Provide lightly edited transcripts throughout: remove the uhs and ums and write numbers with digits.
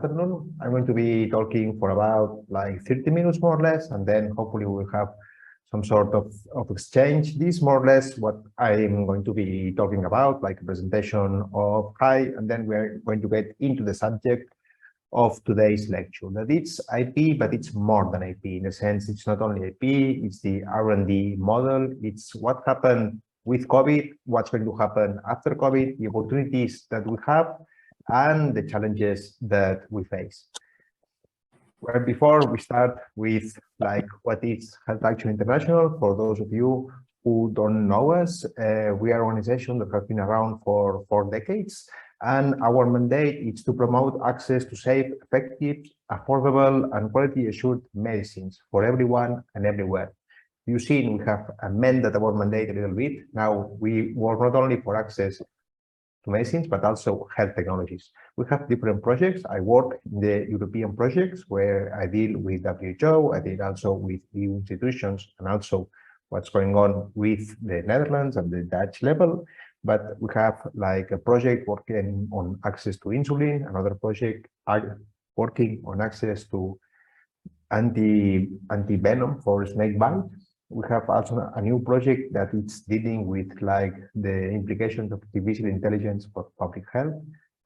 afternoon. I'm going to be talking for about like 30 minutes more or less, and then hopefully we'll have some sort of exchange. This more or less what I'm going to be talking about, like a presentation of Hi, and then we're going to get into the subject of today's lecture. That it's IP, but it's more than IP in a sense. It's not only IP, it's the R&D model. It's what happened with COVID, what's going to happen after COVID, the opportunities that we have, and the challenges that we face. Well, before we start with like what is Health Action International, for those of you who don't know us, we are an organization that has been around for 4 decades, and our mandate is to promote access to safe, effective, affordable, and quality-assured medicines for everyone and everywhere. You've seen we have amended our mandate a little bit. Now we work not only for access to medicines, but also health technologies. We have different projects. I work in the European projects where I deal with WHO, I deal also with EU institutions, and also what's going on with the Netherlands and the Dutch level. But we have like a project working on access to insulin, another project working on access to anti-venom for snake bite. We have also a new project that is dealing with like the implications of artificial intelligence for public health,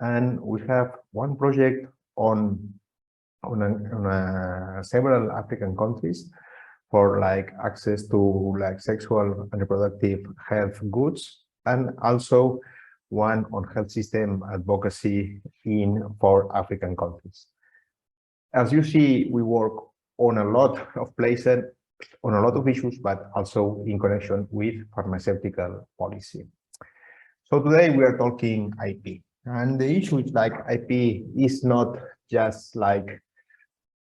and we have one project on several African countries for like access to like sexual and reproductive health goods, and also one on health system advocacy for African countries. As you see, we work on a lot of places, on a lot of issues, but also in connection with pharmaceutical policy. So today we are talking IP, and the issue is like IP is not just like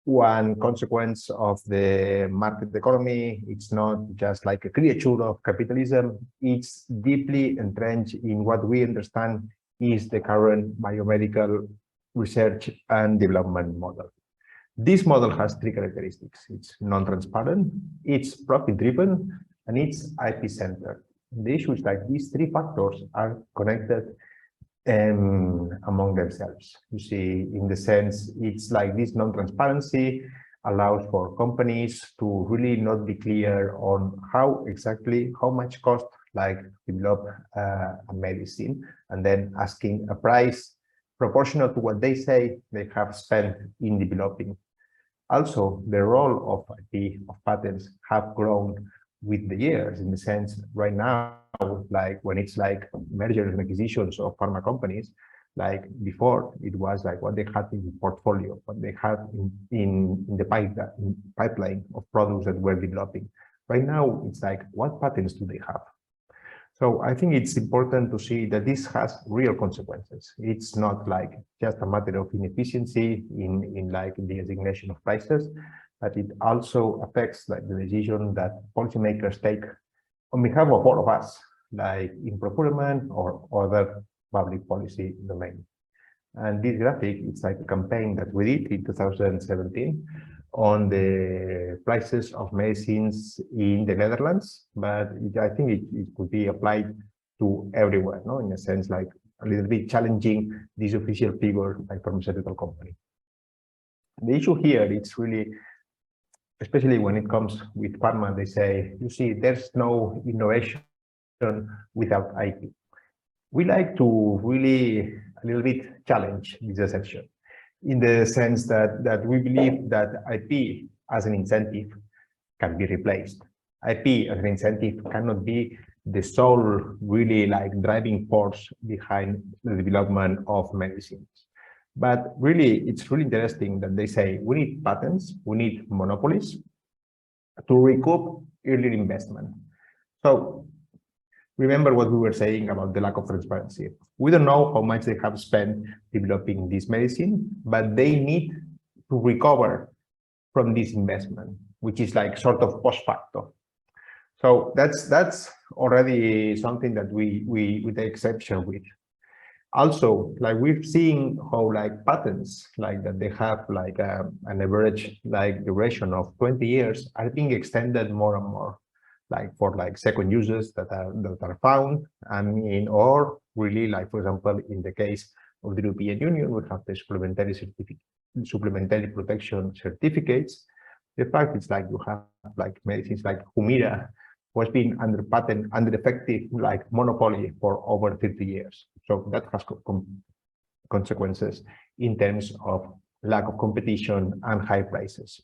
one consequence of the market economy. It's not just like a creature of capitalism. It's deeply entrenched in what we understand is the current biomedical research and development model. This model has 3 characteristics. It's non-transparent, it's profit-driven, and it's IP-centered. The issue is like these 3 factors are connected among themselves. You see, in the sense, it's like this non-transparency allows for companies to really not be clear on how much cost like develop a medicine, and then asking a price proportional to what they say they have spent in developing. Also, the role of IP, of patents, have grown with the years, in the sense right now, like when it's like mergers and acquisitions of pharma companies, like before it was like what they had in the portfolio, what they had in the pipeline of products that we're developing. Right now, it's like what patents do they have? So I think it's important to see that this has real consequences. It's not like just a matter of inefficiency in like the designation of prices, but it also affects like the decision that policymakers take on behalf of all of us, like in procurement or other public policy domain. And this graphic, it's like a campaign that we did in 2017 on the prices of medicines in the Netherlands, but I think it could be applied to everywhere, no? In a sense, like a little bit challenging this official figure by pharmaceutical company. The issue here, it's really, especially when it comes with pharma, they say, you see, there's no innovation without IP. We like to really a little bit challenge this assumption, in the sense that we believe that IP as an incentive can be replaced. IP as an incentive cannot be the sole really like driving force behind the development of medicines. But really, it's really interesting that they say we need patents, we need monopolies to recoup earlier investment. So remember what we were saying about the lack of transparency. We don't know how much they have spent developing this medicine, but they need to recover from this investment, which is like sort of post facto. So that's already something that we take exception with. Also, like we've seen how like patents like that they have like an average like duration of 20 years are being extended more and more, like for like second uses that are found, I mean, or really like, for example, in the case of the European Union. We have the supplementary protection certificates. The fact is like you have like medicines like Humira was being under patent, under effective like monopoly for over 30 years. So that has consequences in terms of lack of competition and high prices.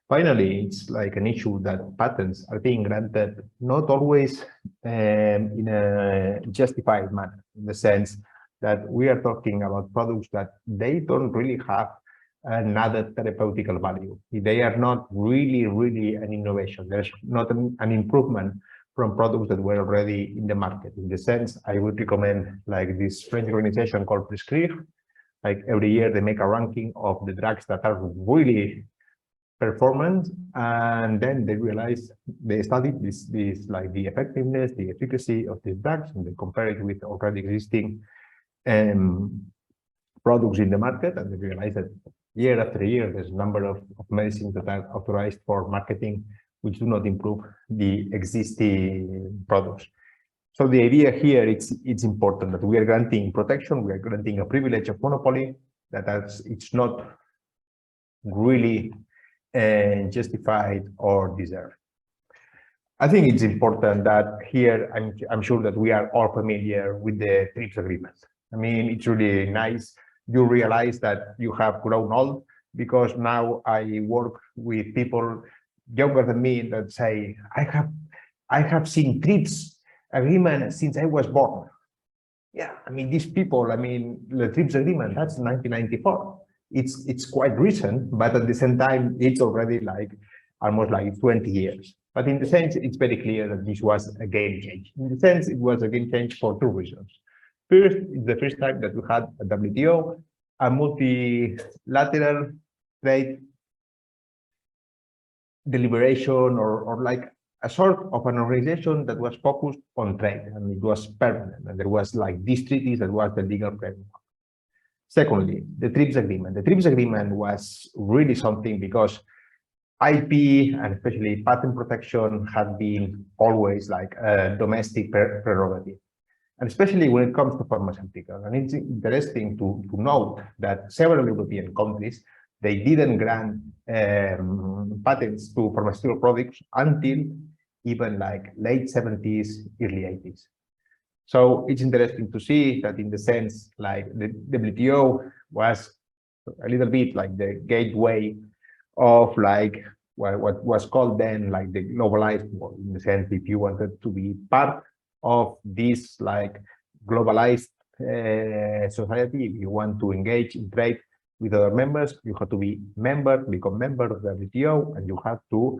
Finally, it's like an issue that patents are being granted not always in a justified manner, in the sense that we are talking about products that they don't really have another therapeutical value. They are not really an innovation. There's not an improvement from products that were already in the market. In the sense, I would recommend like this French organization called Prescrire. Like every year they make a ranking of the drugs that are really performance, and then they realize they studied this like the effectiveness, the efficacy of these drugs, and they compare it with already existing products in the market, and they realize that year after year there's a number of medicines that are authorized for marketing which do not improve the existing products. So the idea here, it's important that we are granting protection, we are granting a privilege of monopoly it's not really justified or deserved. I think it's important that here, I'm sure that we are all familiar with the TRIPS agreement. I mean, it's really nice. You realize that you have grown old, because now I work with people younger than me that say, I have seen TRIPS agreement since I was born. Yeah, I mean, these people, I mean, the TRIPS agreement, that's 1994. It's quite recent, but at the same time, it's already like almost like 20 years. But in the sense, it's very clear that this was a game change. In the sense, it was a game change for two reasons. First, it's the first time that we had a WTO, a multilateral trade deliberation, or like a sort of an organization that was focused on trade, and it was permanent, and there was like these treaties that was the legal framework. Secondly, the TRIPS agreement. The TRIPS agreement was really something because IP and especially patent protection had been always like a domestic prerogative, and especially when it comes to pharmaceuticals. And it's interesting to note that several European countries, they didn't grant patents to pharmaceutical products until even like late 70s, early 80s. So it's interesting to see that in the sense, like the WTO was a little bit like the gateway of like what was called then like the globalized world, in the sense if you wanted to be part of this like globalized society, if you want to engage in trade with other members, you have to become member of the WTO, and you have to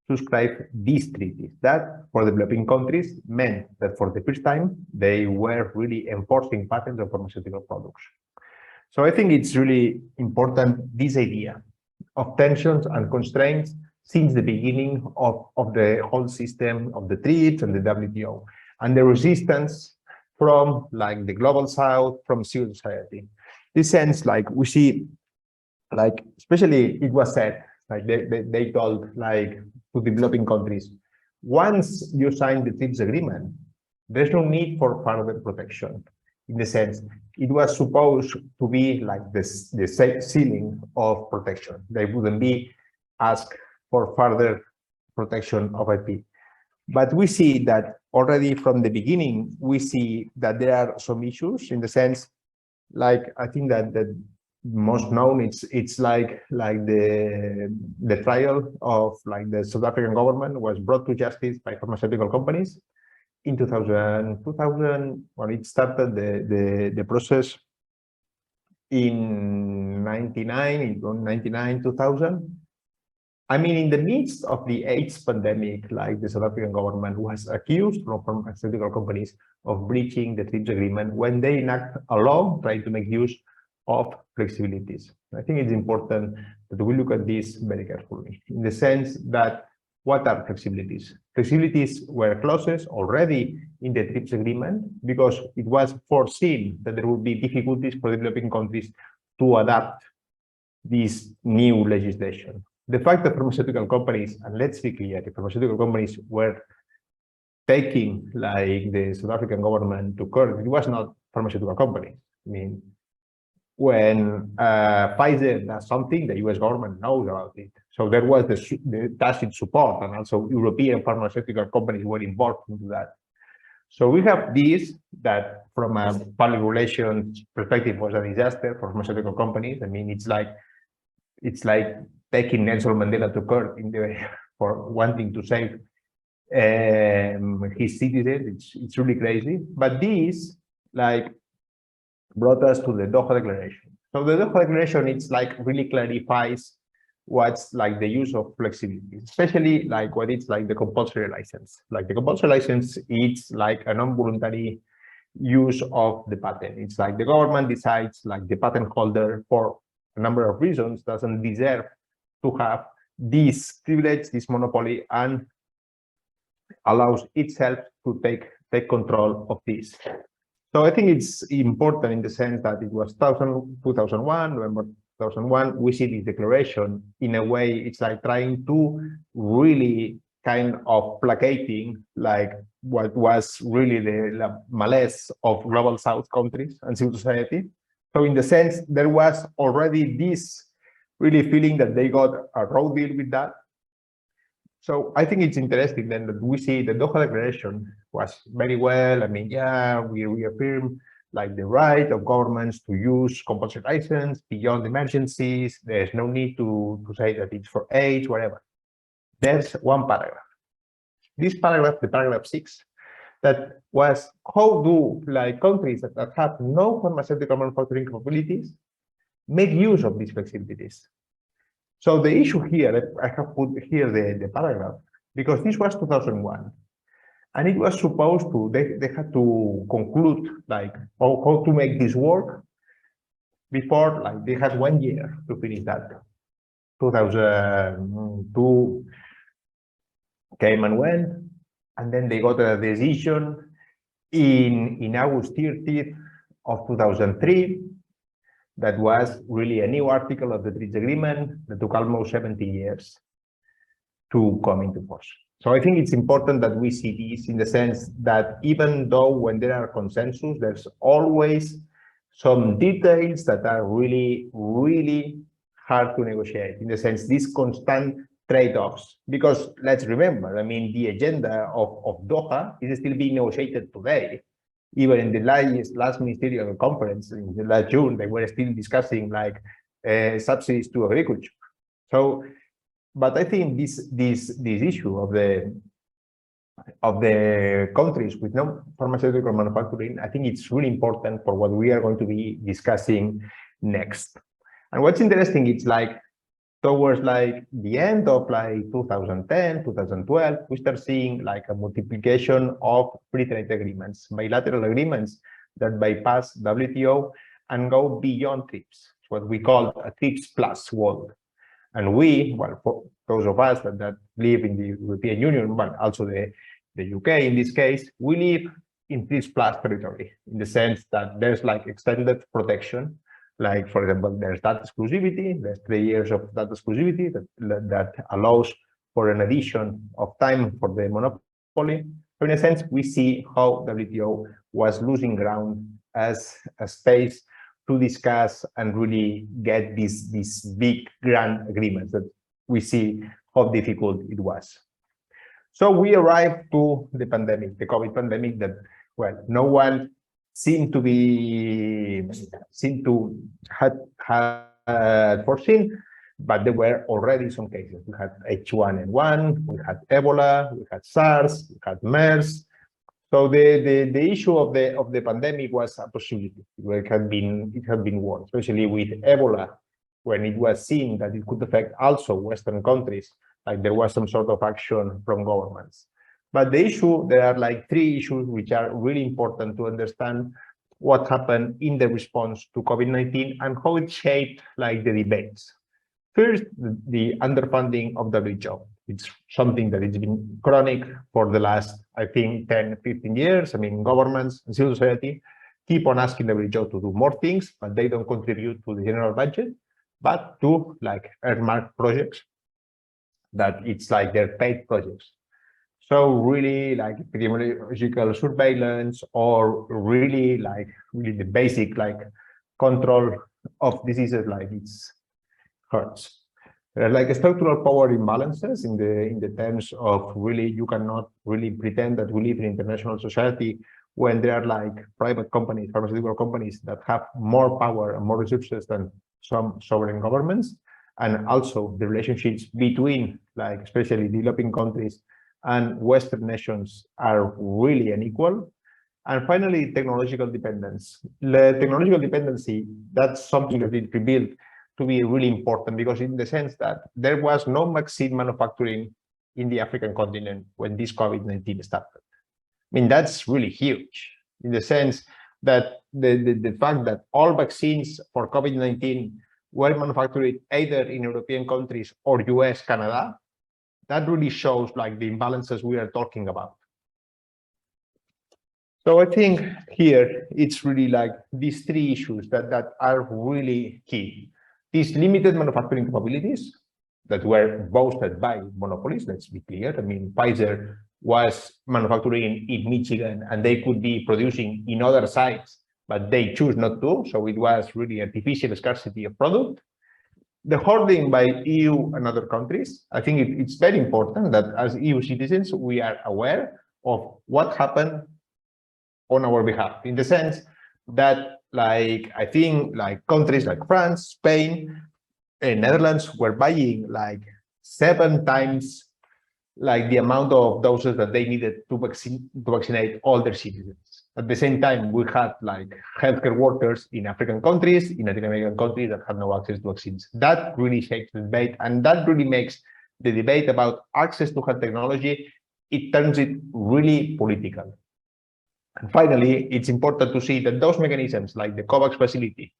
subscribe these treaties. That for developing countries meant that for the first time they were really enforcing patents on pharmaceutical products. So I think it's really important, this idea of tensions and constraints since the beginning of the whole system of the TRIPS and the WTO, and the resistance from like the global south, from civil society. This sense, like we see, like especially it was said, like they told like to developing countries, once you sign the TRIPS agreement, there's no need for further protection. In the sense, it was supposed to be like the ceiling of protection. They wouldn't be asked for further protection of IP. But we see that already from the beginning, we see that there are some issues, in the sense, like I think that the most known, it's like the trial of like the South African government was brought to justice by pharmaceutical companies in 2000 when it started the process in 99 2000. I mean, in the midst of the AIDS pandemic, like the South African government was accused from pharmaceutical companies of breaching the TRIPS agreement when they enact a law trying to make use of flexibilities. I think it's important that we look at this very carefully, in the sense that what are flexibilities? Flexibilities were clauses already in the TRIPS agreement because it was foreseen that there would be difficulties for developing countries to adapt this new legislation. The fact that pharmaceutical companies, and let's be clear, the pharmaceutical companies were taking like the South African government to court, it was not pharmaceutical companies. I mean, when Pfizer does something, the US government knows about it. So there was the tacit support, and also European pharmaceutical companies were involved into that. So we have this that from a public relations perspective was a disaster for pharmaceutical companies. I mean, it's like taking Nelson Mandela to court in the for wanting to save his citizens. It's really crazy. But this like brought us to the Doha Declaration. So the Doha Declaration, it's like really clarifies what's like the use of flexibility, especially like what it's like the compulsory license. Like the compulsory license, it's like a non-voluntary use of the patent. It's like the government decides like the patent holder for a number of reasons doesn't deserve to have this privilege, this monopoly, and allows itself to take control of this. So I think it's important in the sense that it was 2001, November 2001, we see this declaration. In a way, it's like trying to really kind of placating like what was really the malaise of global South countries and civil society. So in the sense, there was already this really feeling that they got a raw deal with that. So I think it's interesting then that we see the Doha Declaration was very well. I mean, yeah, we reaffirm like the right of governments to use compulsory license beyond emergencies. There's no need to say that it's for age, whatever. There's one paragraph. This paragraph, the paragraph 6, that was how do like countries that have no pharmaceutical manufacturing capabilities make use of these flexibilities. So the issue here, I have put here the paragraph, because this was 2001. And it was supposed to, they had to conclude like how to make this work before, like they had 1 year to finish that. 2002 came and went, and then they got a decision in August 30th of 2003. That was really a new article of the TRIPS agreement that took almost 70 years to come into force. So I think it's important that we see this in the sense that even though when there are consensus, there's always some details that are really, really hard to negotiate, in the sense these constant trade-offs. Because let's remember, I mean, the agenda of Doha is still being negotiated today. Even in the last ministerial conference in the last June, they were still discussing like subsidies to agriculture. So, but I think this issue of the countries with no pharmaceutical manufacturing, I think it's really important for what we are going to be discussing next. And what's interesting, it's like towards like the end of like 2010, 2012, we start seeing like a multiplication of free trade agreements, bilateral agreements that bypass WTO and go beyond TRIPS, what we call a TRIPS plus world. And we, well, for those of us that live in the European Union, but also the UK in this case, we live in TRIPS plus territory, in the sense that there's like extended protection. Like, for example, there's data exclusivity, there's 3 years of data exclusivity that allows for an addition of time for the monopoly. So in a sense, we see how WTO was losing ground as a space to discuss and really get these big, grand agreements that we see how difficult it was. So we arrived to the pandemic, the COVID pandemic that, well, no one seemed to had foreseen, but there were already some cases. We had H1N1, we had Ebola, we had SARS, we had MERS. So the issue of the pandemic was a possibility. It had been warned, especially with Ebola, when it was seen that it could affect also Western countries. Like there was some sort of action from governments. But the issue, there are like 3 issues which are really important to understand what happened in the response to COVID-19 and how it shaped like the debates. First, the underfunding of WHO. It's something that has been chronic for the last, I think, 10, 15 years. I mean, governments and civil society keep on asking WHO to do more things, but they don't contribute to the general budget, but to like earmark projects that it's like they're paid projects. So really like epidemiological surveillance, or really the basic like control of diseases like its hurts. There are like structural power imbalances in the terms of really you cannot really pretend that we live in international society when there are like private companies, pharmaceutical companies that have more power and more resources than some sovereign governments, and also the relationships between like especially developing countries and Western nations are really unequal. And finally, technological dependence. The technological dependency, that's something that it revealed to be really important because in the sense that there was no vaccine manufacturing in the African continent when this COVID-19 started. I mean, that's really huge in the sense that the fact that all vaccines for COVID-19 were manufactured either in European countries or US, Canada, that really shows like the imbalances we are talking about. So I think here it's really like these three issues that are really key. These limited manufacturing capabilities that were boasted by monopolies, let's be clear. I mean, Pfizer was manufacturing in Michigan and they could be producing in other sites, but they choose not to. So it was really artificial scarcity of product. The hoarding by EU and other countries. I think it's very important that as EU citizens, we are aware of what happened on our behalf, in the sense that, like, I think like countries like France, Spain, and Netherlands were buying like 7 times like the amount of doses that they needed to vaccinate all their citizens. At the same time, we had like healthcare workers in African countries, in Latin American countries that had no access to vaccines. That really shapes the debate, and that really makes the debate about access to health technology, it turns it really political. And finally, it's important to see that those mechanisms like the COVAX facility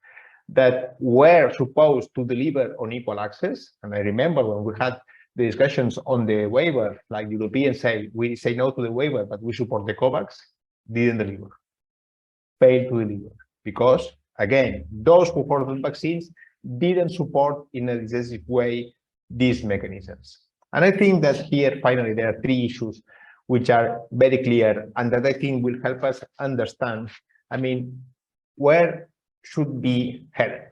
that were supposed to deliver on equal access, and I remember when we had the discussions on the waiver, like Europeans say, we say no to the waiver, but we support the COVAX, didn't deliver, failed to deliver, because again, those who hoarded vaccines didn't support in a decisive way these mechanisms. And I think that here, finally, there are 3 issues which are very clear and that I think will help us understand, I mean, where should be headed.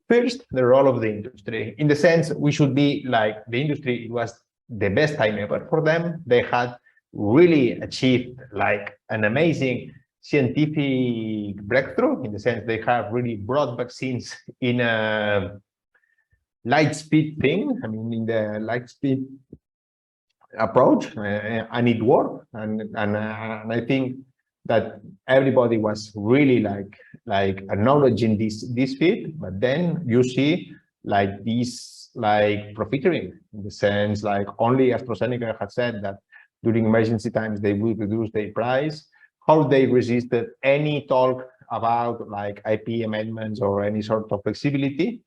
First, the role of the industry. In the sense, we should be like the industry, it was the best time ever for them. They had really achieved like an amazing scientific breakthrough, in the sense they have really brought vaccines in a light speed thing. I mean, in the light speed approach, and it worked. And I think that everybody was really like acknowledging this feat, but then you see like this like profiteering, in the sense like only AstraZeneca had said that during emergency times they will reduce their price, how they resisted any talk about like IP amendments or any sort of flexibility.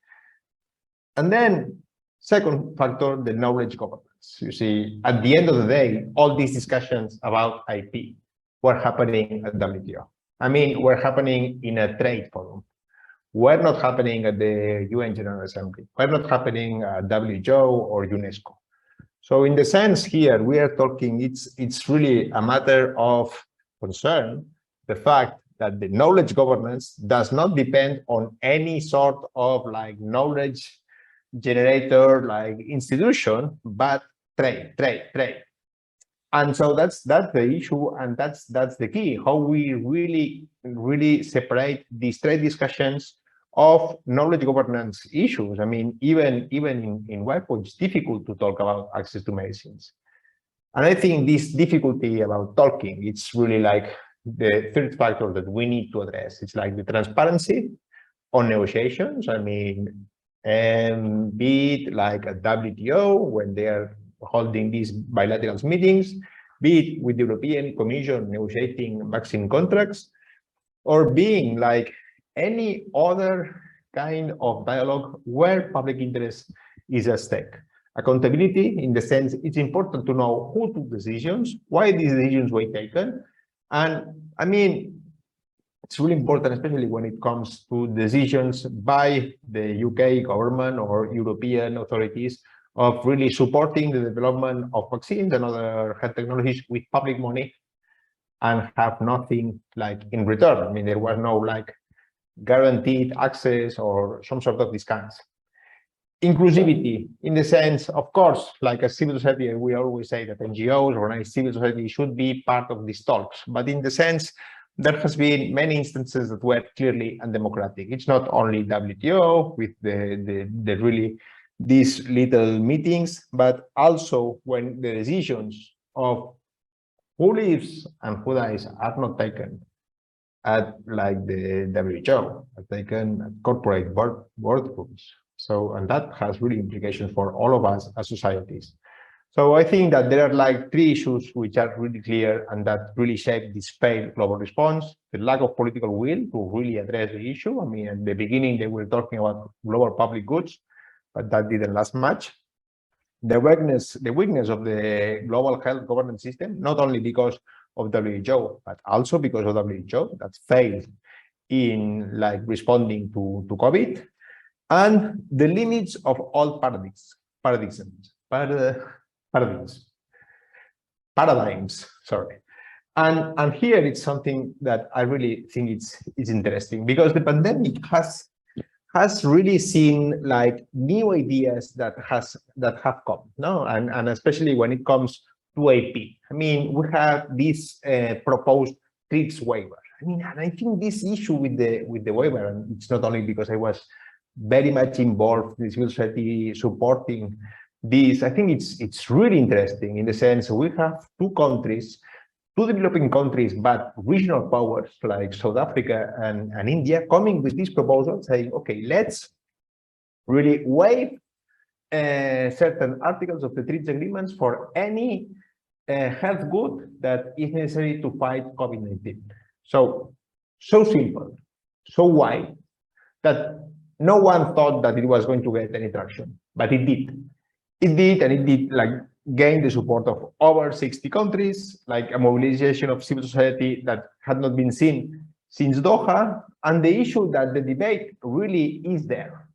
And then second factor, the knowledge governance. You see, at the end of the day, all these discussions about IP were happening at WTO. I mean, were happening in a trade forum. Were not happening at the UN General Assembly. Were not happening at WHO or UNESCO. So in the sense here, we are talking, it's really a matter of concern, the fact that the knowledge governance does not depend on any sort of like knowledge generator like institution, but trade. And so that's the issue, and that's the key, how we really separate these trade discussions of knowledge governance issues. I mean, even in WIPO, it's difficult to talk about access to medicines. And I think this difficulty about talking, it's really like the third factor that we need to address. It's like the transparency on negotiations. I mean, and be it like at WTO when they are holding these bilateral meetings, be it with the European Commission negotiating vaccine contracts, or being like any other kind of dialogue where public interest is at stake. Accountability, in the sense, it's important to know who took decisions, why these decisions were taken. And I mean, it's really important, especially when it comes to decisions by the UK government or European authorities of really supporting the development of vaccines and other health technologies with public money and have nothing like in return. I mean, there was no like guaranteed access or some sort of discounts. Inclusivity, in the sense, of course, like a civil society, we always say that NGOs or civil society should be part of these talks, but in the sense, there has been many instances that were clearly undemocratic. It's not only WTO with the really these little meetings, but also when the decisions of who lives and who dies are not taken at like the WHO, are taken at corporate boardrooms. So, and that has really implications for all of us as societies. So I think that there are like three issues which are really clear and that really shape this failed global response. The lack of political will to really address the issue. I mean, at the beginning, they were talking about global public goods, but that didn't last much. The weakness of the global health governance system, not only because of WHO, but also because of WHO that failed in like responding to COVID, and the limits of all paradigms, sorry. And here it's something that I really think it's interesting, because the pandemic has really seen like new ideas that have come, no, and especially when it comes to AP. I mean, we have this proposed TRIPS waiver. I mean, and I think this issue with the waiver, and it's not only because I was very much involved in civil society supporting this. I think it's really interesting in the sense we have two developing countries, but regional powers like South Africa and India coming with this proposal saying, okay, let's really waive certain articles of the TRIPS agreements for any health good that is necessary to fight COVID-19. So simple, so wide that no one thought that it was going to get any traction, but it did. It did, and it did like gain the support of over 60 countries, like a mobilization of civil society that had not been seen since Doha. And the issue that the debate really is there.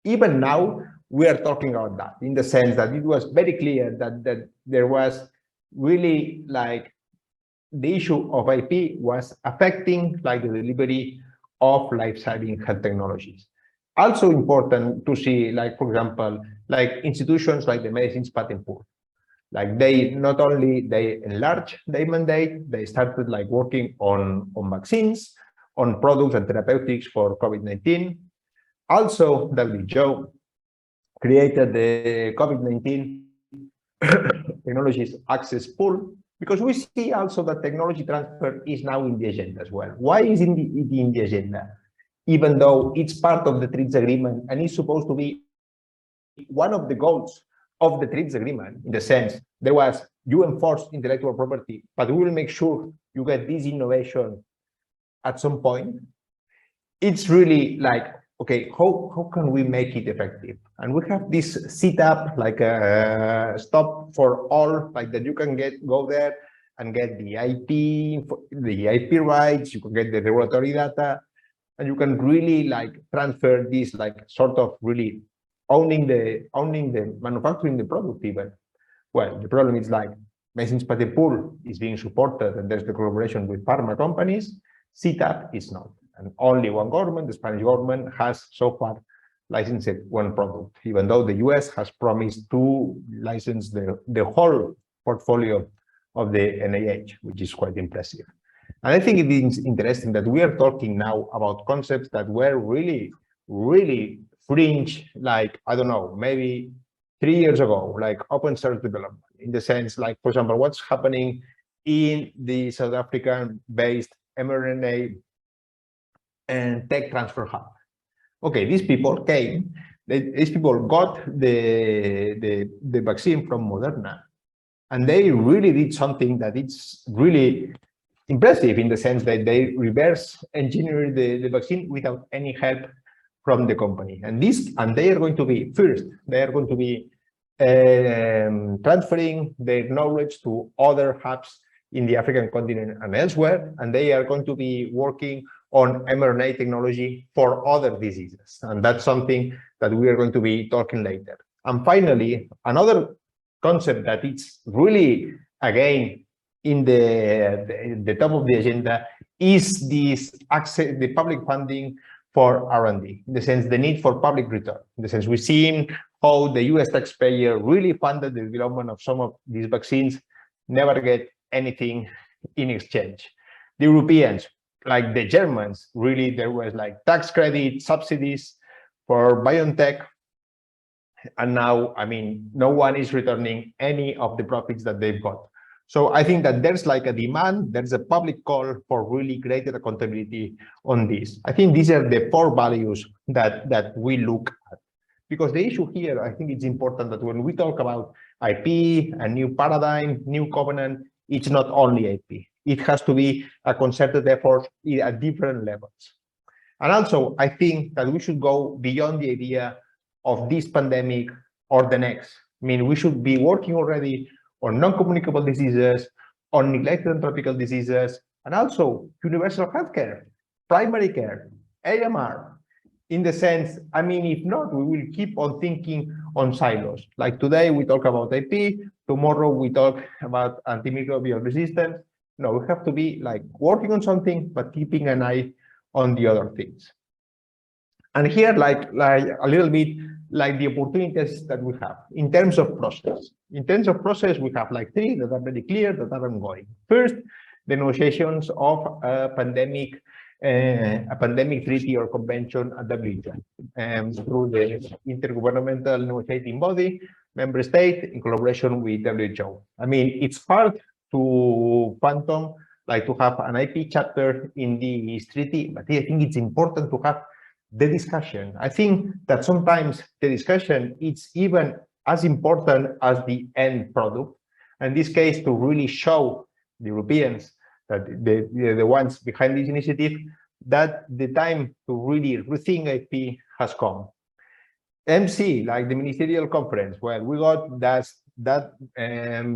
Even now, we are talking about that in the sense that it was very clear that there was really like the issue of IP was affecting like the delivery of life-saving health technologies. Also important to see, like, for example, like institutions like the Medicines Patent Pool. Like they not only they enlarged their mandate, they started like working on vaccines, on products and therapeutics for COVID-19. Also, WHO created the COVID-19 technologies access pool, because we see also that technology transfer is now in the agenda as well. Why is it in the agenda? Even though it's part of the TRIPS agreement and is supposed to be one of the goals of the TRIPS agreement, in the sense there was, you enforce intellectual property, but we will make sure you get this innovation at some point. It's really like, okay, how can we make it effective? And we have this setup like a stop for all, like that you can go there and get the IP rights, you can get the regulatory data, and you can really like transfer this like sort of really owning the manufacturing the product even. Well, the problem is like Medicines Patent Pool is being supported and there's the collaboration with pharma companies. CTAP is not, and only one government, the Spanish government, has so far licensed one product, even though the US has promised to license the whole portfolio of the NIH, which is quite impressive. And I think it is interesting that we are talking now about concepts that were really, really fringe, like, I don't know, maybe 3 years ago, like open source development, in the sense, like, for example, what's happening in the South African-based mRNA and tech transfer hub. Okay, these people came, these people got the vaccine from Moderna, and they really did something that it's really impressive in the sense that they reverse engineer the vaccine without any help from the company. And they are going to be first, they are going to be transferring their knowledge to other hubs in the African continent and elsewhere, and they are going to be working on mRNA technology for other diseases. And that's something that we are going to be talking later. And finally, another concept that it's really, again, in the top of the agenda is this access, the public funding for R&D, in the sense the need for public return. In the sense we've seen how the US taxpayer really funded the development of some of these vaccines, never get anything in exchange. The Europeans, like the Germans, really there was like tax credit, subsidies for BioNTech. And now, I mean, no one is returning any of the profits that they've got. So I think that there's like a demand, there's a public call for really greater accountability on this. I think these are the 4 values that we look at. Because the issue here, I think it's important that when we talk about IP, a new paradigm, new covenant, it's not only IP. It has to be a concerted effort at different levels. And also, I think that we should go beyond the idea of this pandemic or the next. I mean, we should be working already on non-communicable diseases, on neglected and tropical diseases, and also universal healthcare, primary care, AMR. In the sense, I mean, if not, we will keep on thinking on silos. Like today, we talk about IP, tomorrow we talk about antimicrobial resistance. No, we have to be like working on something, but keeping an eye on the other things. And here, like a little bit like the opportunities that we have in terms of process. In terms of process, we have like 3 that are very clear that are ongoing. First, the negotiations of a pandemic treaty or convention at WHO through the intergovernmental negotiating body, member state in collaboration with WHO. I mean, it's hard to fathom like to have an IP chapter in this treaty, but I think it's important to have the discussion. I think that sometimes the discussion is even as important as the end product. In this case, to really show the Europeans that the ones behind this initiative that the time to really rethink IP has come. MC, like the ministerial conference, where we got that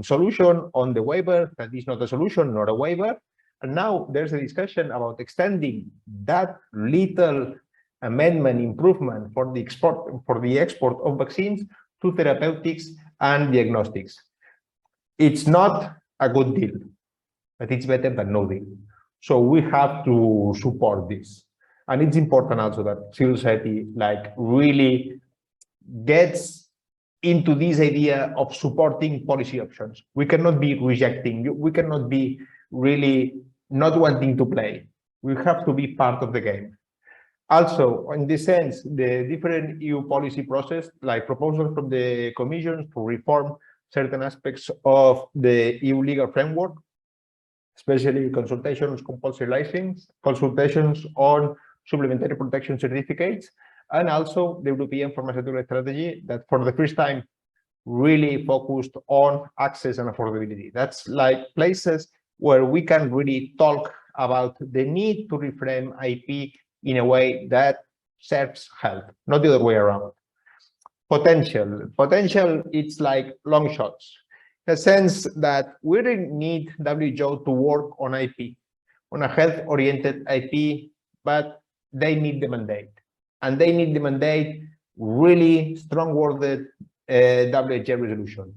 solution on the waiver that is not a solution, not a waiver. And now there's a discussion about extending that little amendment improvement for the export of vaccines to therapeutics and diagnostics. It's not a good deal, but it's better than no deal. So we have to support this. And it's important also that civil society like really gets into this idea of supporting policy options. We cannot be rejecting, we cannot be really not wanting to play. We have to be part of the game. Also, in this sense, the different EU policy process, like proposals from the Commission to reform certain aspects of the EU legal framework, especially consultations, compulsory license, consultations on supplementary protection certificates, and also the European pharmaceutical strategy that for the first time really focused on access and affordability. That's like places where we can really talk about the need to reframe IP in a way that serves health, not the other way around. Potential, it's like long shots. In the sense that we really need WHO to work on IP, on a health-oriented IP, but they need the mandate. And they need the mandate really strong-worded WHO resolution.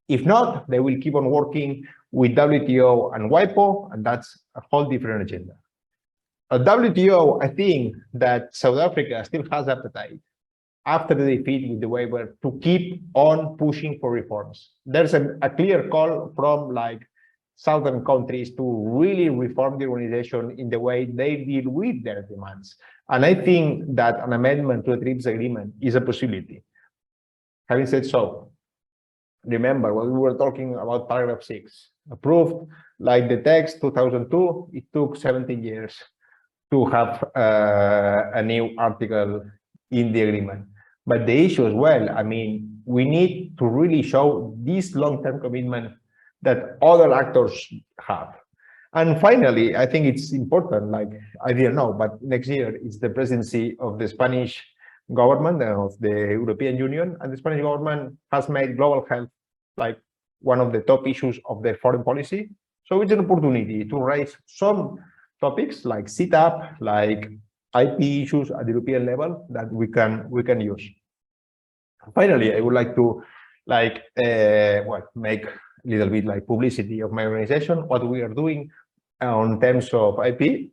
If not, they will keep on working with WTO and WIPO, and that's a whole different agenda. At WTO, I think that South Africa still has appetite after the defeat with the waiver to keep on pushing for reforms. There's a clear call from like southern countries to really reform the organization in the way they deal with their demands. And I think that an amendment to the TRIPS agreement is a possibility. Having said so, remember when we were talking about paragraph 6, approved like the text 2002, it took 17 years to have a new article in the agreement. But the issue as well, I mean, we need to really show this long-term commitment that other actors have. And finally, I think it's important, like, I didn't know, but next year it's the presidency of the Spanish government of the European Union, and the Spanish government has made global health like one of the top issues of their foreign policy. So it's an opportunity to raise some topics like CETAP, like IP issues at the European level that we can use. Finally, I would like to like make a little bit like publicity of my organization, what we are doing on terms of IP.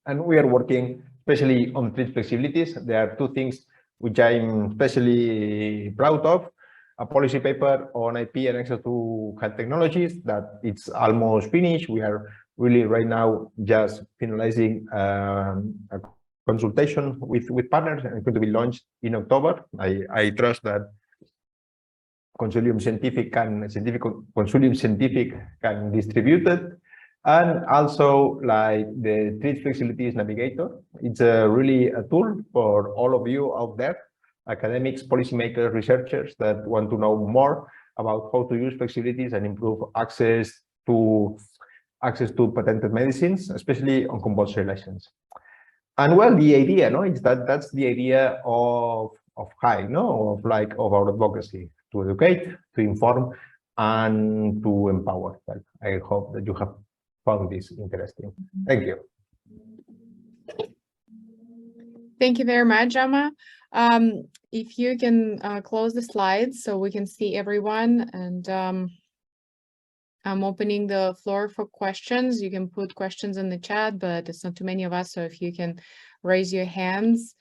And we are working especially on trade flexibilities. There are two things which I'm especially proud of. A policy paper on IP and access to health technologies that it's almost finished. We are really right now just finalizing a consultation with partners, and it's going to be launched in October. I trust that Consilium Scientific can distribute it. And also like the trade flexibilities navigator. It's really a tool for all of you out there, academics, policymakers, researchers that want to know more about how to use flexibilities and improve access to patented medicines, especially on compulsory license. And well, the idea, no, is that's the idea of HIGH, no, of our advocacy, to educate, to inform, and to empower. But I hope that you have found this interesting. Thank you. Thank you very much, Jaume. If you can close the slides so we can see everyone, and I'm opening the floor for questions. You can put questions in the chat, but it's not too many of us, so if you can raise your hands,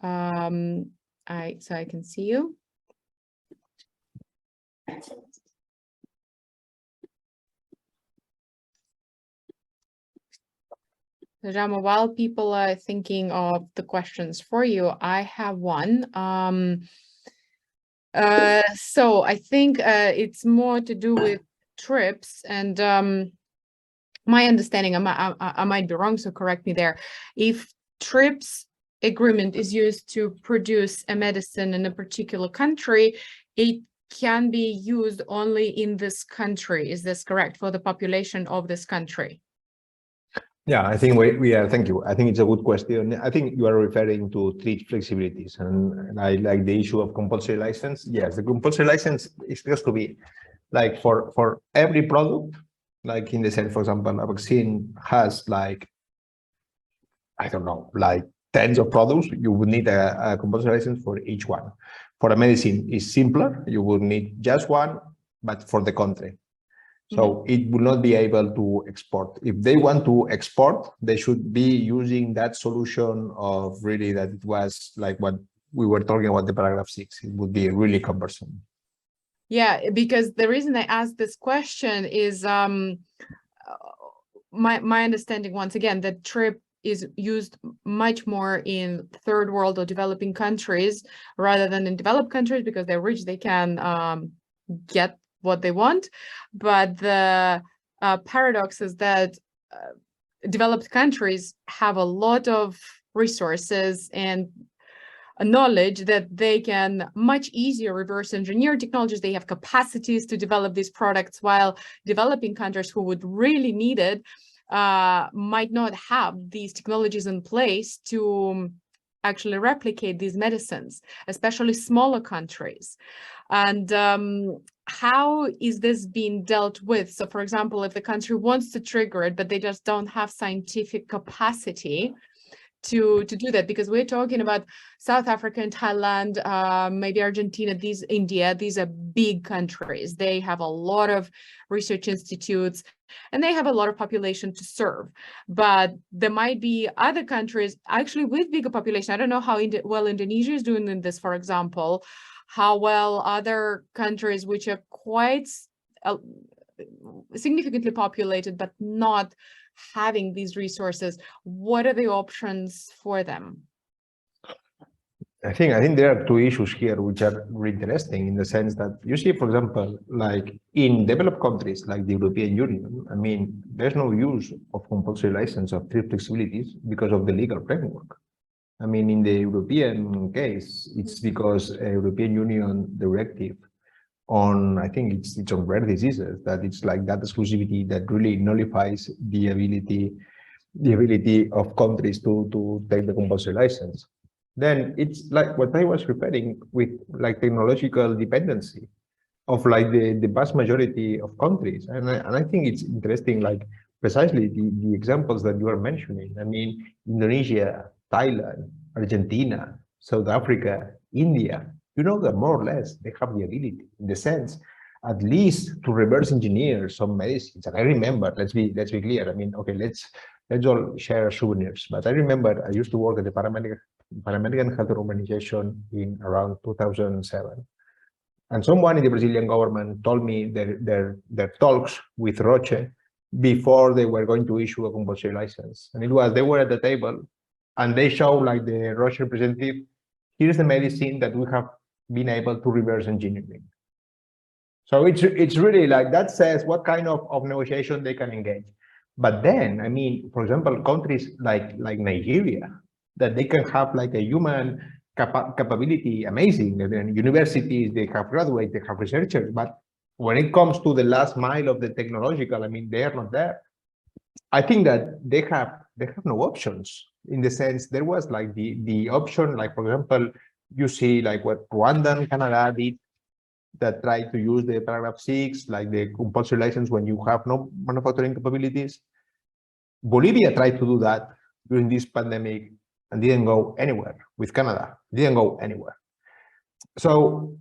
so I can see you. Jaume, while people are thinking of the questions for you, I have one. So I think it's more to do with TRIPS, and my understanding, I might be wrong, so correct me there. If TRIPS agreement is used to produce a medicine in a particular country, it can be used only in this country. Is this correct, for the population of this country? Yeah, I think we are. Thank you. I think it's a good question. I think you are referring to trade flexibilities, and I like the issue of compulsory license. Yes, the compulsory license is supposed to be like for every product, like in the sense, for example, a vaccine has like, I don't know, like tens of products. You would need a compulsory license for each one. For a medicine, it's simpler. You would need just one, but for the country. So it will not be able to export. If they want to export, they should be using that solution of really that it was like what we were talking about, the paragraph 6. It would be really cumbersome. Yeah, because the reason I asked this question is my understanding, once again, that TRIP is used much more in third world or developing countries rather than in developed countries, because they're rich, they can get what they want. But the paradox is that developed countries have a lot of resources and knowledge that they can much easier reverse engineer technologies. They have capacities to develop these products, while developing countries who would really need it might not have these technologies in place to actually replicate these medicines, especially smaller countries. And how is this being dealt with? So, for example, if the country wants to trigger it, but they just don't have scientific capacity to do that, because we're talking about South Africa and Thailand, maybe Argentina, India, these are big countries. They have a lot of research institutes and they have a lot of population to serve. But there might be other countries actually with bigger population. I don't know how well Indonesia is doing in this, for example, how well other countries which are quite significantly populated but not having these resources, what are the options for them? I think there are two issues here which are really interesting, in the sense that you see, for example, like in developed countries like the European Union, I mean, there's no use of compulsory license of trade flexibilities because of the legal framework. I mean, in the European case, it's because a European Union directive on, I think it's on rare diseases, that it's like that exclusivity that really nullifies the ability of countries to take the compulsory license. Then it's like what I was referring with, like technological dependency of like the vast majority of countries. And I think it's interesting, like precisely the examples that you are mentioning. I mean, Indonesia, Thailand, Argentina, South Africa, India, you know that more or less they have the ability, in the sense, at least to reverse engineer some medicines. And I remember, let's be clear. I mean, okay, let's all share souvenirs. But I remember I used to work at the Pan-American Health Organization in around 2007. And someone in the Brazilian government told me their talks with Roche before they were going to issue a compulsory license. And it was, they were at the table and they showed, like, the Roche representative, here's the medicine that we have been able to reverse engineering. So it's really like, that says what kind of negotiation they can engage. But then, I mean, for example, countries like Nigeria, that they can have like a human capability, amazing. And then universities, they have graduates, they have researchers, but when it comes to the last mile of the technological, I mean, they are not there. I think that they have no options, in the sense there was like the option, like, for example, you see like what Rwanda and Canada did, that tried to use the paragraph 6, like the compulsory license when you have no manufacturing capabilities. Bolivia tried to do that during this pandemic and didn't go anywhere. With Canada, didn't go anywhere. So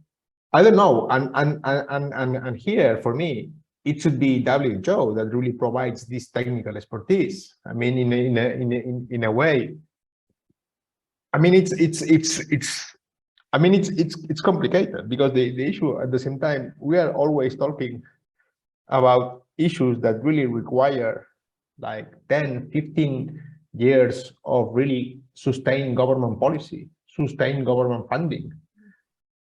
I don't know. And here, for me, it should be WHO that really provides this technical expertise. I mean, in a way, I mean, it's complicated, because the issue, at the same time, we are always talking about issues that really require like 10, 15 years of really sustained government policy, sustained government funding.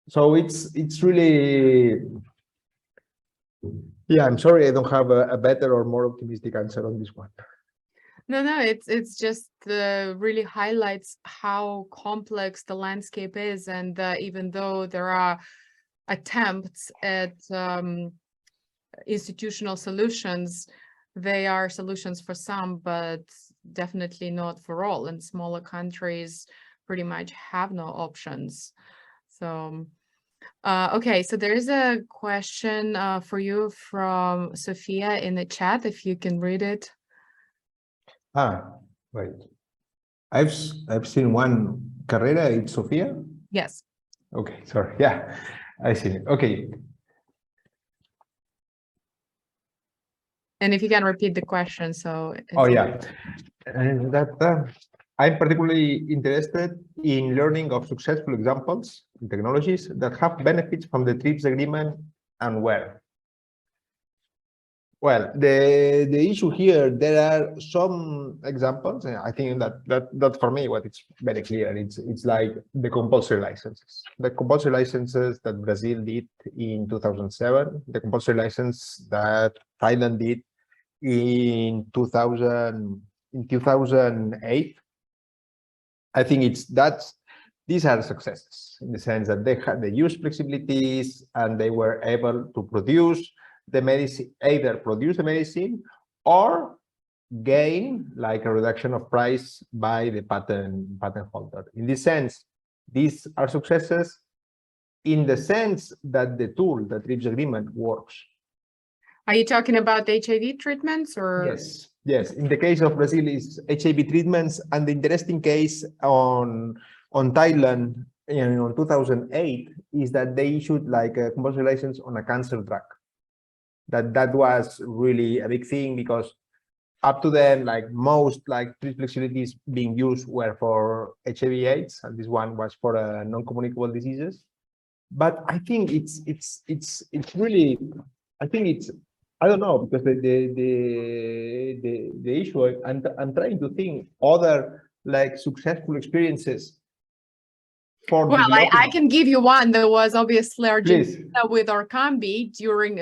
So it's really, yeah, I'm sorry I don't have a better or more optimistic answer on this one. No, it's just really highlights how complex the landscape is, and even though there are attempts at institutional solutions, they are solutions for some, but definitely not for all. And smaller countries pretty much have no options. So, okay, so there is a question for you from Sophia in the chat, if you can read it. Wait. I've seen one. Carrera, it's Sofia? Yes. Okay, sorry. Yeah, I see it. Okay. And if you can repeat the question, so. Oh, yeah. And that I'm particularly interested in learning of successful examples in technologies that have benefits from the TRIPS agreement, and where. Well, the issue here, there are some examples, and I think that for me, what it's very clear, it's like the compulsory licenses. The compulsory licenses that Brazil did in 2007, the compulsory license that Thailand did in 2008. I think these are successes, in the sense that they used flexibilities and they were able to produce the medicine, either produce the medicine or gain like a reduction of price by the patent holder. In this sense, these are successes in the sense that the tool, the TRIPS agreement, works. Are you talking about HIV treatments, or? Yes. In the case of Brazil, is HIV treatments, and the interesting case on Thailand in 2008 is that they issued like a compulsory license on a cancer drug. That was really a big thing, because up to then, like most like flexibilities being used were for HIV/AIDS, and this one was for non-communicable diseases. But I think it's really, I think it's, I don't know, because the issue, I'm trying to think other like successful experiences. Well, I can give you one. There was obviously Argentina with Orkambi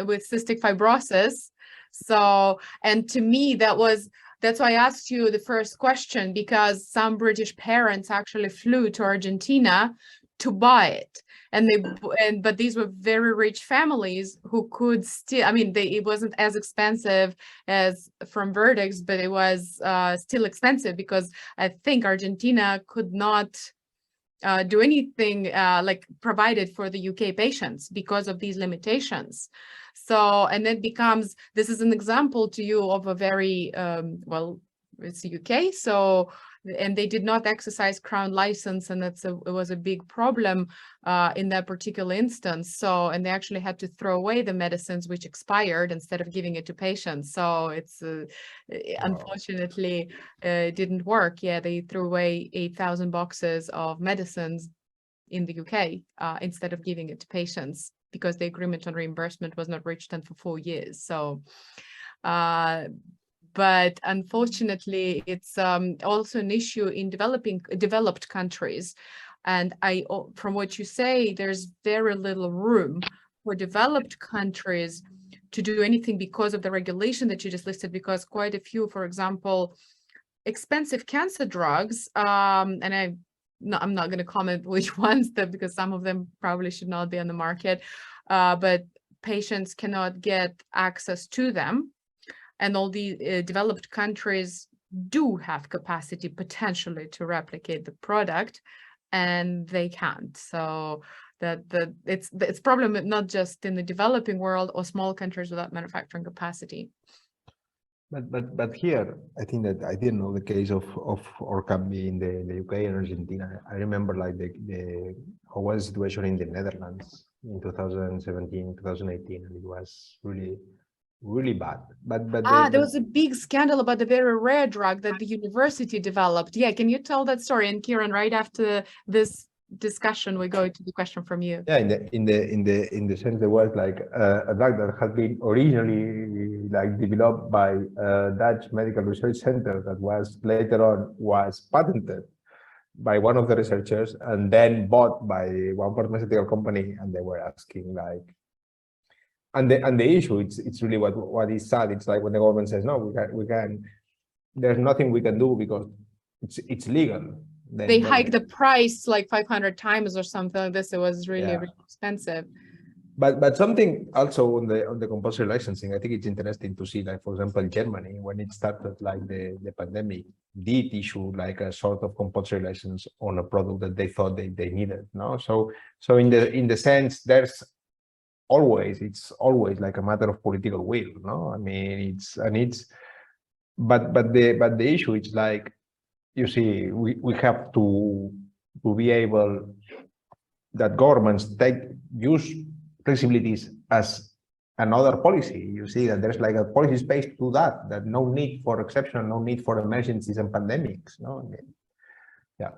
with cystic fibrosis. So, and to me, that's why I asked you the first question, because some British parents actually flew to Argentina to buy it. But these were very rich families who could still, I mean, it wasn't as expensive as from Vertex, but it was still expensive, because I think Argentina could not do anything like provided for the UK patients because of these limitations. So, and it becomes, this is an example to you of a very, well, it's UK. So and they did not exercise Crown license, and it was a big problem in that particular instance. So, and they actually had to throw away the medicines which expired instead of giving it to patients. So it's unfortunately it didn't work. Yeah, they threw away 8,000 boxes of medicines in the UK instead of giving it to patients, because the agreement on reimbursement was not reached for 4 years. So, but unfortunately, it's also an issue in developed countries. And from what you say, there's very little room for developed countries to do anything because of the regulation that you just listed, because quite a few, for example, expensive cancer drugs, and I'm not going to comment which ones, because some of them probably should not be on the market, but patients cannot get access to them. And all the developed countries do have capacity potentially to replicate the product, and they can't. So it's problem not just in the developing world or small countries without manufacturing capacity. But here, I think that I didn't know the case of our company in the UK and Argentina. I remember like how was the situation in the Netherlands in 2017, 2018, and it was really bad. But there was a big scandal about a very rare drug that the university developed. Yeah, can you tell that story? And Kieran, right after this discussion, we go to the question from you. Yeah, in the sense there was like a drug that had been originally like developed by a Dutch medical research center that was later on was patented by one of the researchers and then bought by one pharmaceutical company, and they were asking like, and the issue, it's really what is sad. It's like when the government says no, we can there's nothing we can do because it's legal. They hiked the price like 500 times or something like this. It was really expensive. But something also on the compulsory licensing, I think it's interesting to see, like for example, Germany, when it started like the pandemic, did issue like a sort of compulsory license on a product that they thought they needed. No, so in the sense it's always like a matter of political will. No, I mean but the issue is like, you see, we have to be able that governments use flexibilities as another policy. You see that there's like a policy space to that no need for exception, no need for emergencies and pandemics. No, yeah.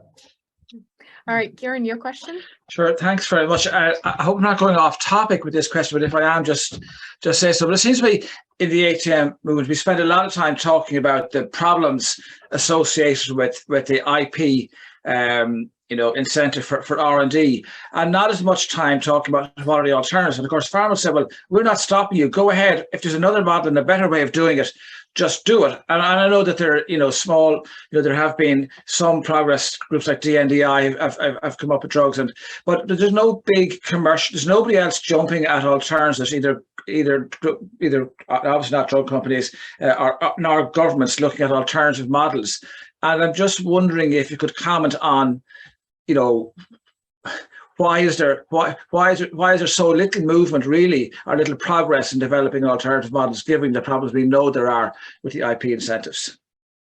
All right, Kieran, your question? Sure, thanks very much. I hope I'm not going off topic with this question, but if I am, just say so. But it seems to me in the ATM movement, we spend a lot of time talking about the problems associated with the IP, incentive for R&D, and not as much time talking about what are the alternatives. And of course, farmers say, well, we're not stopping you. Go ahead. If there's another model and a better way of doing it, just do it. And I know that there, small, there have been some progress. Groups like DNDi have come up with drugs, but there's no big commercial. There's nobody else jumping at alternatives. Either obviously not drug companies nor governments looking at alternative models. And I'm just wondering if you could comment on, why is there so little movement really, or little progress in developing alternative models, given the problems we know there are with the IP incentives?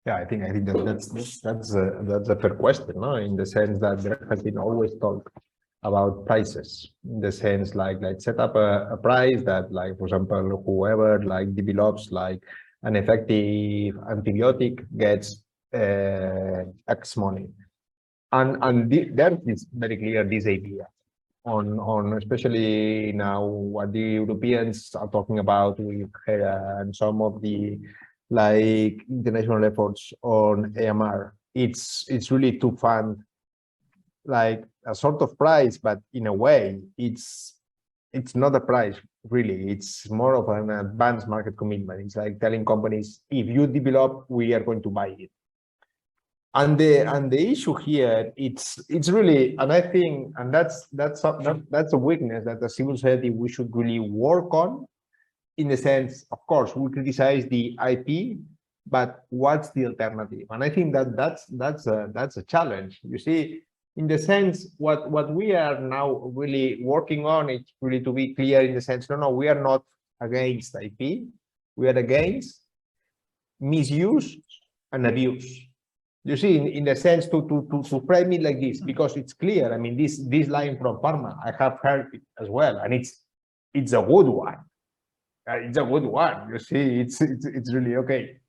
Yeah, I think that's a fair question, no? In the sense that there has been always talk about prices, in the sense like set up a price that, like for example, whoever like develops like an effective antibiotic gets X money. And there is very clear this idea on especially now what the Europeans are talking about with HERA and some of the like international efforts on AMR. It's really to fund like a sort of price, but in a way it's not a price really. It's more of an advanced market commitment. It's like telling companies, if you develop, we are going to buy it. And the issue here, it's really, and I think, and that's a weakness that the civil society we should really work on, in the sense, of course, we criticize the IP, but what's the alternative? And I think that's a challenge. You see, in the sense, what we are now really working on is really to be clear in the sense, no, we are not against IP, we are against misuse and abuse. You see, in the sense to frame it like this, because it's clear. I mean, this line from Parma, I have heard it as well, and it's a good one. It's a good one. You see, it's really okay.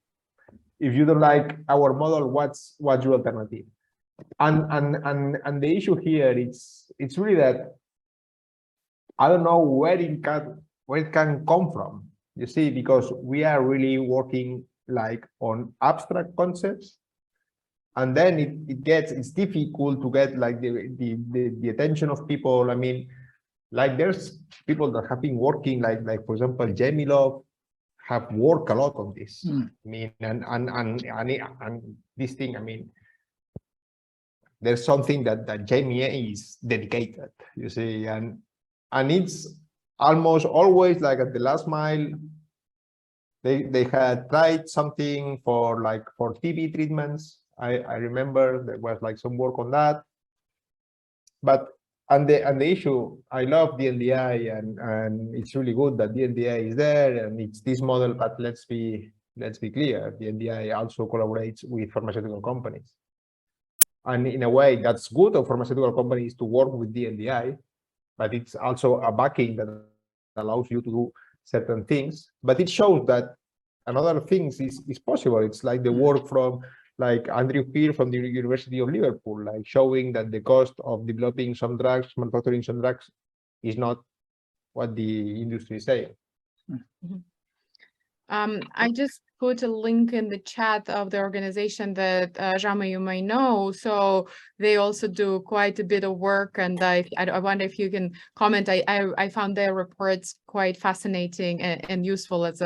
If you don't like our model, what's your alternative? And the issue here, it's really that I don't know where it can come from. You see, because we are really working like on abstract concepts, and then it's difficult to get like the attention of people. I mean, like there's people that have been working like for example, Jaume have worked a lot on this. I mean, and this thing, I mean, there's something that Jaume is dedicated, you see, and it's almost always like at the last mile. They had tried something for TB treatments. I remember there was like some work on that, but the issue, I love the NDI and it's really good that the NDI is there and it's this model, but let's be clear, the NDI also collaborates with pharmaceutical companies. And in a way, that's good for pharmaceutical companies to work with the NDI, but it's also a backing that allows you to do certain things. But it shows that another things is possible. It's like the work from like Andrew Peer from the University of Liverpool, like showing that the cost of developing some drugs, manufacturing some drugs, is not what the industry is saying. I just put a link in the chat of the organization that Jaume, you may know. So they also do quite a bit of work, and I wonder if you can comment. I found their reports quite fascinating and useful as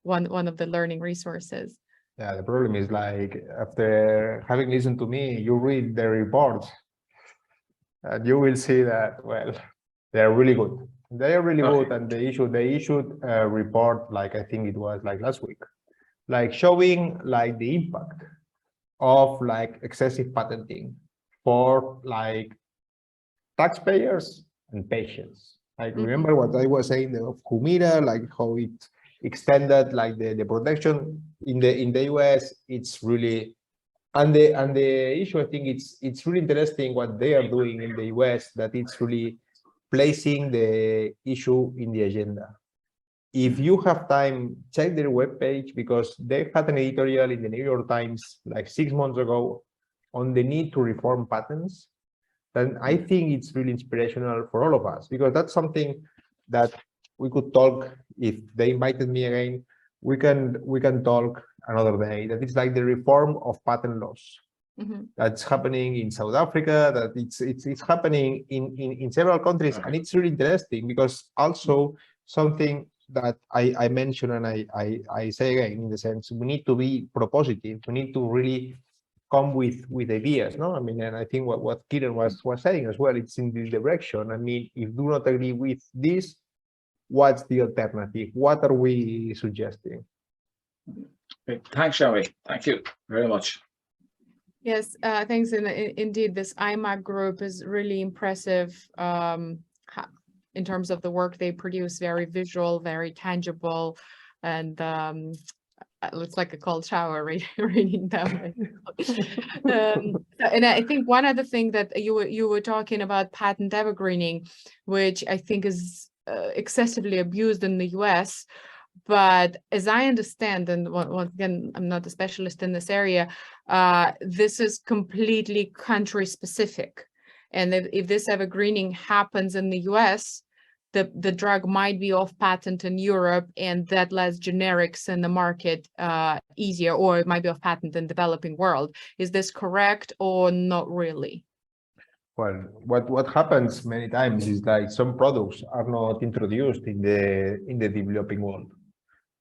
one of the learning resources. Yeah, the problem is like after having listened to me, you read the reports, and you will see that they're really good. They are really good, and they issued a report, like I think it was like last week, like showing like the impact of like excessive patenting for like taxpayers and patients. Like remember what I was saying of Humira, like how it extended like the protection in the US. It's really and the issue, I think it's really interesting what they are doing in the US, that it's really placing the issue in the agenda. If you have time, check their webpage, because they had an editorial in the New York Times like 6 months ago on the need to reform patents. Then I think it's really inspirational for all of us, because that's something that we could talk. If they invited me again, we can talk another day. That it's like the reform of patent laws. That's happening in South Africa, that it's happening in several countries, and it's really interesting, because also something that I mentioned and I say again, in the sense we need to be propositive, we need to really come with ideas, no? I mean, and I think what Kieran was saying as well, it's in this direction. I mean, if do not agree with this, what's the alternative? What are we suggesting? Thanks, Jaume. Thank you very much. Yes, thanks. Indeed, this IMAC group is really impressive in terms of the work they produce. Very visual, very tangible, and it's like a cold shower reading them. And I think one other thing that you were talking about, patent evergreening, which I think is excessively abused in the US. But as I understand, and once again, I'm not a specialist in this area, this is completely country specific. And if this evergreening happens in the US, the drug might be off patent in Europe, and that lets generics in the market easier, or it might be off patent in the developing world. Is this correct or not really? Well, what happens many times is like some products are not introduced in the developing world.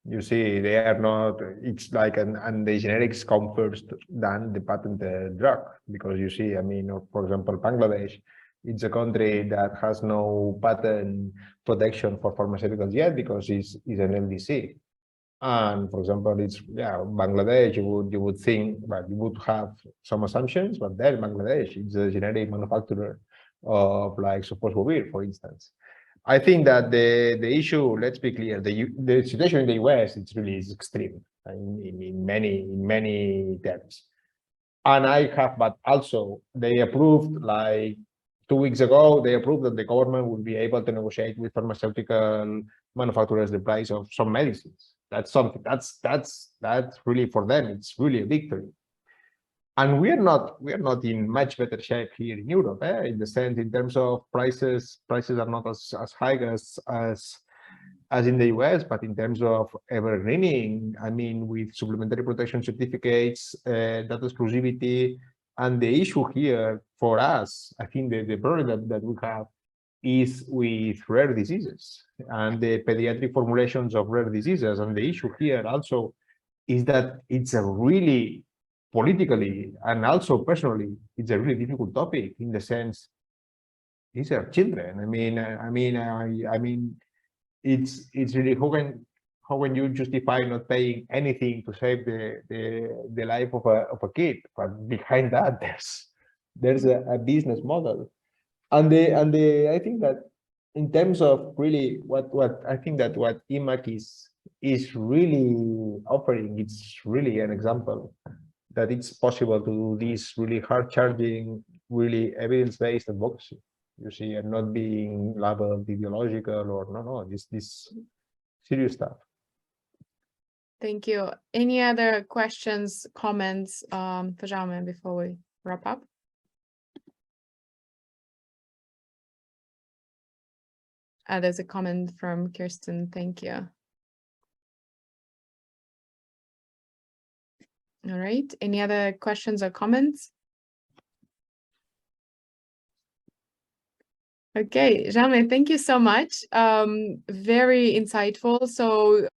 You see, they are not. It's like and the generics come first than the patented drug, because you see, I mean, for example, Bangladesh, it's a country that has no patent protection for pharmaceuticals yet, because it's an LDC. And for example, it's Bangladesh. You would think, but you would have some assumptions, but then Bangladesh is a generic manufacturer of like sofosbuvir, for instance. I think that the issue, let's be clear, the situation in the US, it's really extreme in many terms. And I have, but also they approved like 2 weeks ago, they approved that the government will be able to negotiate with pharmaceutical manufacturers the price of some medicines. That's something that's really for them. It's really a victory. And we are not in much better shape here in Europe, in the sense in terms of prices are not as high as in the US, but in terms of evergreening, I mean, with supplementary protection certificates, data exclusivity, and the issue here for us, I think the problem that we have is with rare diseases and the pediatric formulations of rare diseases. And the issue here also is that it's a really politically and also personally, it's a really difficult topic in the sense these are children. I mean, it's really how can you justify not paying anything to save the life of a kid? But behind that, there's a business model, and I think that in terms of really what I think that what IMAC is really offering, it's really an example that it's possible to do this really hard charging, really evidence-based advocacy. You see, and not being labeled ideological or no, this serious stuff. Thank you. Any other questions, comments for Jaume before we wrap up? There's a comment from Kirsten. Thank you. All right. Any other questions or comments? Okay, Jaume, thank you so much. Very insightful. So